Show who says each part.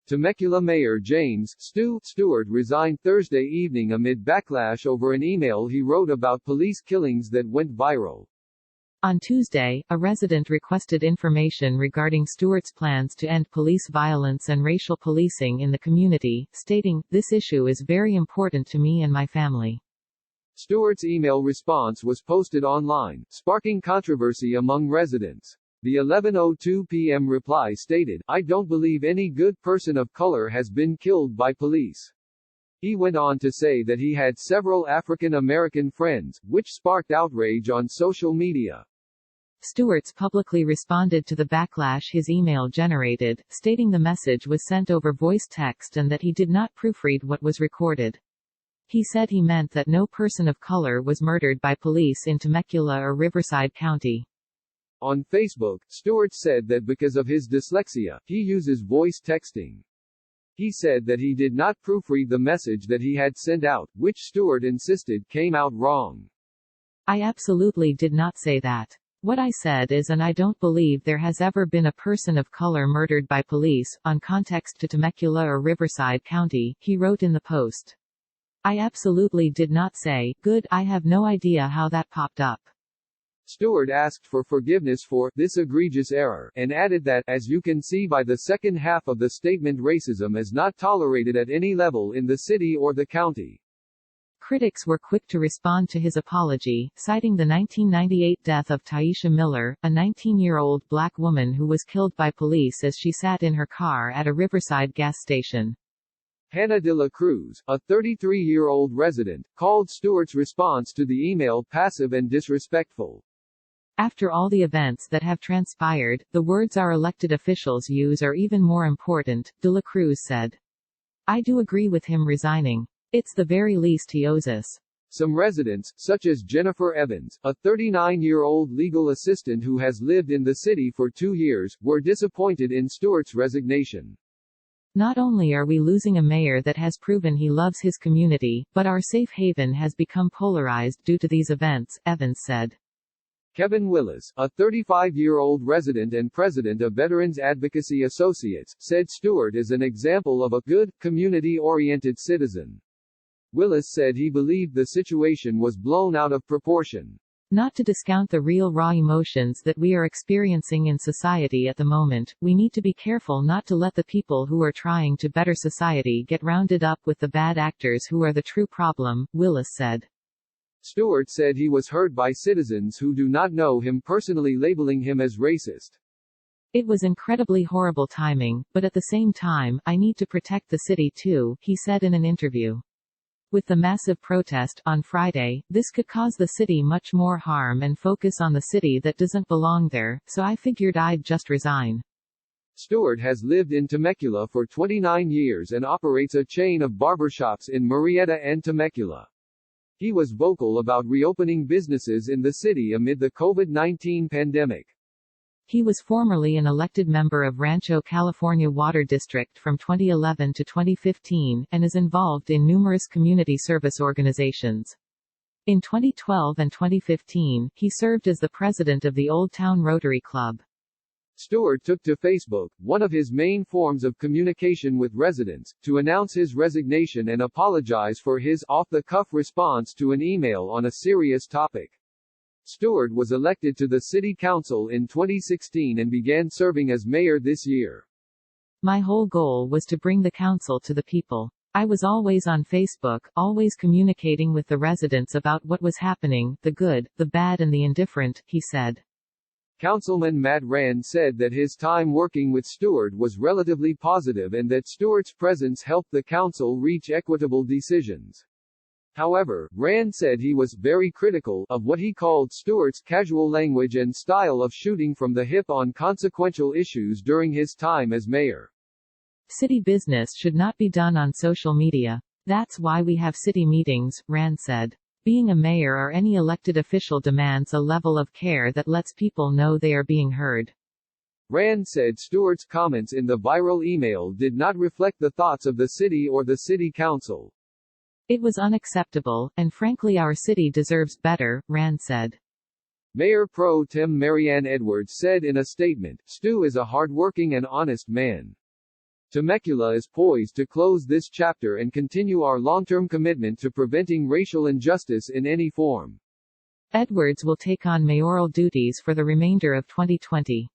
Speaker 1: Temecula Mayor James Stu Stewart resigned Thursday evening amid backlash over an email he wrote about police killings that went viral.
Speaker 2: On Tuesday, a resident requested information regarding Stewart's plans to end police violence and racial policing in the community, stating, "This issue is very important to me and my family."
Speaker 1: Stewart's email response was posted online, sparking controversy among residents. The 11:02 p.m. reply stated, "I don't believe any good person of color has been killed by police." He went on to say that he had several African American friends, which sparked outrage on social media.
Speaker 2: Stewart's publicly responded to the backlash his email generated, stating the message was sent over voice text and that he did not proofread what was recorded. He said he meant that no person of color was murdered by police in Temecula or Riverside County.
Speaker 1: On Facebook, Stewart said that because of his dyslexia, he uses voice texting. He said that he did not proofread the message that he had sent out, which Stewart insisted came out wrong.
Speaker 2: "I absolutely did not say that. What I said is, and I don't believe there has ever been a person of color murdered by police, on context to Temecula or Riverside County," he wrote in the post. "I absolutely did not say, good, I have no idea how that popped up."
Speaker 1: Stewart asked for forgiveness for this egregious error, and added that, as you can see by the second half of the statement, racism is not tolerated at any level in the city or the county.
Speaker 2: Critics were quick to respond to his apology, citing the 1998 death of Taisha Miller, a 19-year-old black woman who was killed by police as she sat in her car at a Riverside gas station.
Speaker 1: Hannah de la Cruz, a 33-year-old resident, called Stewart's response to the email passive and disrespectful.
Speaker 2: "After all the events that have transpired, the words our elected officials use are even more important," de la Cruz said. "I do agree with him resigning. It's the very least he owes us."
Speaker 1: Some residents, such as Jennifer Evans, a 39-year-old legal assistant who has lived in the city for 2 years, were disappointed in Stewart's resignation.
Speaker 2: "Not only are we losing a mayor that has proven he loves his community, but our safe haven has become polarized due to these events," Evans said.
Speaker 1: Kevin Willis, a 35-year-old resident and president of Veterans Advocacy Associates, said Stewart is an example of a good, community-oriented citizen. Willis said he believed the situation was blown out of proportion.
Speaker 2: "Not to discount the real raw emotions that we are experiencing in society at the moment, we need to be careful not to let the people who are trying to better society get rounded up with the bad actors who are the true problem," Willis said.
Speaker 1: Stewart said he was hurt by citizens who do not know him personally labeling him as racist.
Speaker 2: "It was incredibly horrible timing, but at the same time, I need to protect the city too," he said in an interview. "With the massive protest on Friday, this could cause the city much more harm and focus on the city that doesn't belong there, so I figured I'd just resign."
Speaker 1: Stewart has lived in Temecula for 29 years and operates a chain of barbershops in Murrieta and Temecula. He was vocal about reopening businesses in the city amid the COVID-19 pandemic.
Speaker 2: He was formerly an elected member of Rancho California Water District from 2011 to 2015, and is involved in numerous community service organizations. In 2012 and 2015, he served as the president of the Old Town Rotary Club.
Speaker 1: Stewart took to Facebook, one of his main forms of communication with residents, to announce his resignation and apologize for his off-the-cuff response to an email on a serious topic. Stewart was elected to the city council in 2016 and began serving as mayor this year.
Speaker 2: "My whole goal was to bring the council to the people. I was always on Facebook, always communicating with the residents about what was happening, the good, the bad and the indifferent," he said.
Speaker 1: Councilman Matt Rand said that his time working with Stewart was relatively positive and that Stewart's presence helped the council reach equitable decisions. However, Rand said he was very critical of what he called Stewart's casual language and style of shooting from the hip on consequential issues during his time as mayor.
Speaker 2: "City business should not be done on social media. That's why we have city meetings," Rand said. "Being a mayor or any elected official demands a level of care that lets people know they are being heard."
Speaker 1: Rand said Stewart's comments in the viral email did not reflect the thoughts of the city or the city council.
Speaker 2: "It was unacceptable, and frankly our city deserves better," Rand said.
Speaker 1: Mayor Pro Tem Marianne Edwards said in a statement, "Stu is a hardworking and honest man. Temecula is poised to close this chapter and continue our long-term commitment to preventing racial injustice in any form.
Speaker 2: Edwards will take on mayoral duties for the remainder of 2020.